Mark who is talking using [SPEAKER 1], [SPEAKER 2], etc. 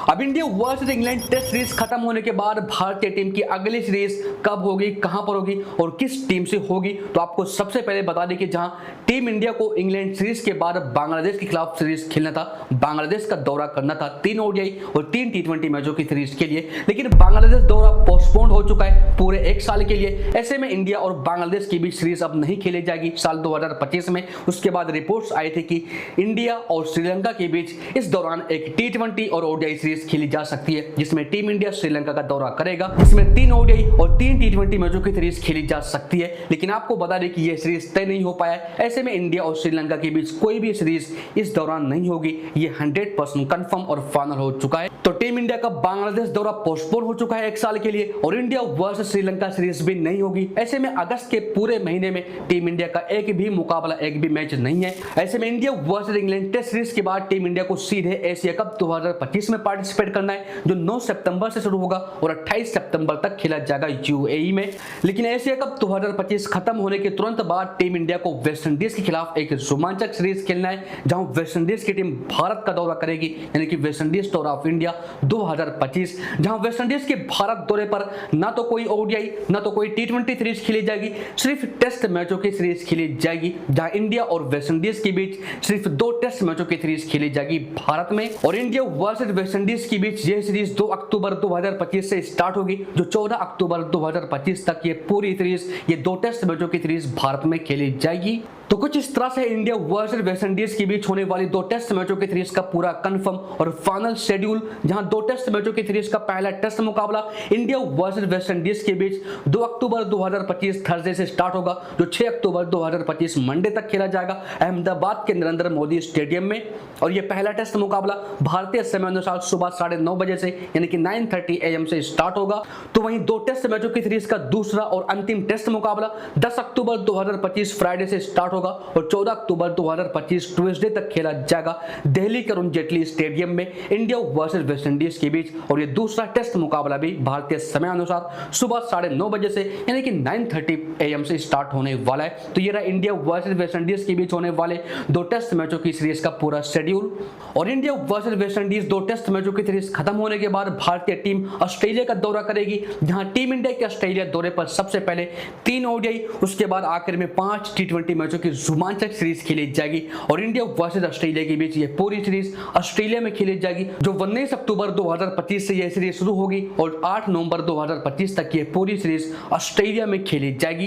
[SPEAKER 1] अब India versus England test series खत्म होने के बाद भारतीय टीम की अगली सीरीज कब होगी, कहां पर होगी और किस टीम से होगी, तो आपको सबसे पहले बता दें कि जहां टीम इंडिया को इंग्लैंड सीरीज के बाद बांग्लादेश के खिलाफ सीरीज खेलना था, बांग्लादेश का दौरा करना था 3 ओडीआई और 3 टी20 मैचों की सीरीज के लिए, लेकिन बांग्लादेश दौरा पोस्टपोन्ड हो चुका है पूरे 1 साल के लिए। ऐसे में इंडिया और बांग्लादेश के बीच सीरीज अब नहीं खेली जाएगी साल 2025 में। उसके बाद रिपोर्ट्स आई थी कि इंडिया और श्रीलंका के बीच इस दौरान एक टी20 और ओडीआई सीरीज खेली जा सकती है, जिसमें टीम इंडिया श्रीलंका का दौरा करेगा, जिसमें 3 ओडीआई और 3 टी20 मैचों की सीरीज खेली जा सकती है। लेकिन आपको बता दें कि यह सीरीज तय नहीं हो पाया। ऐसे में इंडिया और श्रीलंका के बीच कोई भी सीरीज इस दौरान नहीं होगी, ये 100% कंफर्म और फाइनल हो चुका है। तो टीम इंडिया का बांग्लादेश दौरा पोस्टपोन हो चुका है 1 साल के लिए और इंडिया वर्सेस श्रीलंका सीरीज भी नहीं होगी। ऐसे में अगस्त के पूरे महीने में टीम इंडिया का एक भी मुकाबला, एक भी मैच नहीं है। ऐसे में India versus England test series के बाद टीम इंडिया को सीधे एशिया कप 2025 में पार्टिसिपेट करना है, जो 9 सितंबर से शुरू होगा और 28 सितंबर तक खेला जाएगा यूएई में। लेकिन एशिया कप 2025 खत्म होने के तुरंत बाद टीम इंडिया को वेस्ट इंडीज के खिलाफ एक रोमांचक सीरीज खेलना है, जहां वेस्ट इंडीज की टीम भारत का दौरा करेगी, यानी कि West Indies tour of India 2025, जहां वेस्ट इंडीज के भारत दौरे पर ना तो कोई ओडीआई ना तो कोई टी20 सीरीज खेली जाएगी, सिर्फ टेस्ट मैचों की सीरीज खेली जाएगी, जहां इंडिया और वेस्ट इंडीज के बीच सिर्फ 2 टेस्ट मैचों की सीरीज खेली जाएगी भारत में। और इंडिया वर्सेस वेस्ट इंडीज के बीच यह सीरीज 2 अक्टूबर 2025 से स्टार्ट होगी, जो 14 अक्टूबर 2025 तक ये पूरी सीरीज, ये 2 टेस्ट मैचों की सीरीज भारत में खेली जाएगी। तो कुछ इस तरह से इंडिया वर्सेस वेस्ट इंडीज के बीच होने वाली 2 टेस्ट मैचों की सीरीज का पूरा कंफर्म और फाइनल शेड्यूल, जहां 2 टेस्ट मैचों की सीरीज का पहला टेस्ट मुकाबला इंडिया वर्सेस वेस्ट इंडीज के बीच 2 अक्टूबर 2025 थर्सडे से स्टार्ट होगा, जो 6 अक्टूबर 2025 मंडे तक खेला जाएगा अहमदाबाद के नरेंद्र मोदी स्टेडियम में। और यह पहला टेस्ट मुकाबला भारतीय समय अनुसार सुबह 9:30 बजे से, यानी कि 9:30 AM से स्टार्ट होगा। तो वहीं 2 टेस्ट मैचों की सीरीज का दूसरा और अंतिम टेस्ट मुकाबला 10 अक्टूबर 2025 फ्राइडे से स्टार्ट होगा और 14 अक्टूबर 2025 ट्यूसडे तक खेला जाएगा दिल्ली के अरुण जेटली स्टेडियम में इंडिया वर्सेस वेस्ट इंडीज के बीच। और ये दूसरा टेस्ट मुकाबला भी भारतीय समय अनुसार सुबह 9:30 बजे से, यानी कि 9:30 AM से स्टार्ट होने वाला है। तो ये रहा इंडिया वर्सेस वेस्ट इंडीज के बीच होने वाले 2 टेस्ट मैचों की सीरीज का पूरा शेड्यूल। और India versus West Indies 2 test मैचों की सीरीज खत्म होने के बाद भारतीय टीम ऑस्ट्रेलिया का दौरा करेगी, जहां टीम इंडिया के ऑस्ट्रेलिया दौरे पर सबसे पहले 3 ओडीआई, उसके बाद आखिर में 5 टी20 मैचों की रोमांचक सीरीज खेली जाएगी। और इंडिया वर्सेस ऑस्ट्रेलिया के बीच ये पूरी सीरीज ऑस्ट्रेलिया में खेली जाएगी, जो 19 अक्टूबर 2025 से यह सीरीज शुरू होगी और 8 नवंबर 2025 तक ये पूरी सीरीज ऑस्ट्रेलिया में खेली जाएगी।